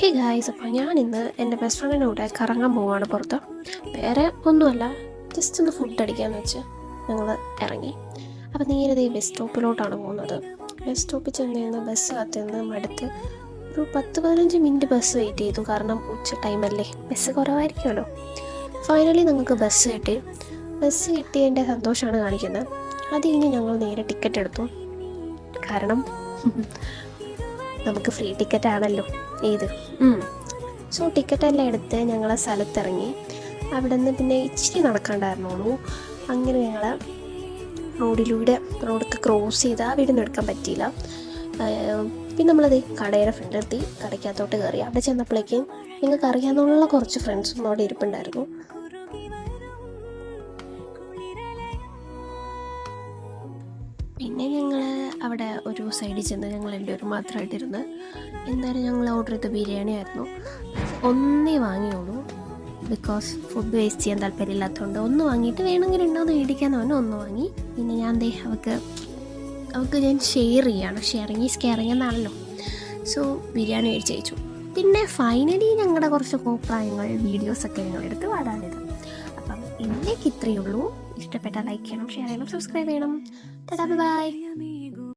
Hey guys, അപ്പോൾ ഞാനിന്ന് എൻ്റെ ബെസ്റ്റ് ഫ്രണ്ടിൻ്റെ കൂടെ കറങ്ങാൻ പോവുകയാണ് പുറത്ത്. വേറെ ഒന്നുമല്ല, ജസ്റ്റ് ഒന്ന് ഫുഡ് അടിക്കാമെന്ന് വെച്ച് ഞങ്ങൾ ഇറങ്ങി. അപ്പോൾ നേരെ ബസ് സ്റ്റോപ്പിലോട്ടാണ് പോകുന്നത്. ബസ് സ്റ്റോപ്പിൽ ചെന്ന് ബസ് കാത്തുനിന്ന് മടുത്ത് ഒരു 10-15 മിനിറ്റ് ബസ് വെയിറ്റ് ചെയ്തു. കാരണം ഉച്ച ടൈമല്ലേ, ബസ് കുറവായിരിക്കുമല്ലോ. ഫൈനലി നമുക്ക് ബസ് കിട്ടി. ബസ് കിട്ടിയതിൻ്റെ സന്തോഷമാണ് കാണിക്കുന്നത്. അത് കഴിഞ്ഞ് ഞങ്ങൾ നേരെ ടിക്കറ്റ് എടുത്തു. കാരണം നമുക്ക് ഫ്രീ ടിക്കറ്റ് ആണല്ലോ ഏത്. സോ ടിക്കറ്റെല്ലാം എടുത്ത് ഞങ്ങൾ സ്ഥലത്തിറങ്ങി. അവിടെ നിന്ന് പിന്നെ ഇച്ചിരി നടക്കാണ്ടായിരുന്നുള്ളൂ. അങ്ങനെ ഞങ്ങൾ റോഡൊക്കെ ക്രോസ് ചെയ്ത് ആ വീടിന് എടുക്കാൻ പറ്റിയില്ല. പിന്നെ നമ്മളത് കടയുടെ ഫ്രണ്ടിലെത്തി കടയ്ക്കകത്തോട്ട് കയറി. അവിടെ ചെന്നപ്പോഴേക്കും നിങ്ങൾക്ക് അറിയാവുന്ന കുറച്ച് ഫ്രണ്ട്സും അവിടെ ഇരിപ്പുണ്ടായിരുന്നു. പിന്നെ ഞങ്ങൾ അവിടെ ഒരു സൈഡിൽ ചെന്ന് ഞങ്ങൾ എല്ലാവരും മാത്രമായിട്ടിരുന്ന് എന്തായാലും ഞങ്ങൾ ഓർഡർ ചെയ്ത ബിരിയാണി ആയിരുന്നു. ഒന്നേ വാങ്ങിയുള്ളൂ, ബിക്കോസ് ഫുഡ് വേസ്റ്റ് ചെയ്യാൻ താല്പര്യമില്ലാത്തതുകൊണ്ട്. ഒന്ന് വാങ്ങിയിട്ട് വേണമെങ്കിൽ ഉണ്ടോയെന്ന് മേടിക്കാൻ അവനും ഒന്ന് വാങ്ങി. പിന്നെ ഞാൻ അവൾക്ക് ഞാൻ ഷെയറിങ് ഈസ് കെയറിങ് എന്നാണല്ലോ. സോ ബിരിയാണി കഴിച്ചു. പിന്നെ ഫൈനലി ഞങ്ങളുടെ കുറച്ച് കോപ്രായങ്ങൾ വീഡിയോസൊക്കെ ഞങ്ങളെടുത്ത് പാടാനിത്. അപ്പം ഇന്നേക്ക് ഇത്രയേ ഉള്ളൂ. ഇഷ്ടപ്പെട്ടാൽ ലൈക്ക് ചെയ്യണം, ഷെയർ ചെയ്യണം, സബ്സ്ക്രൈബ് ചെയ്യണം. ബൈ.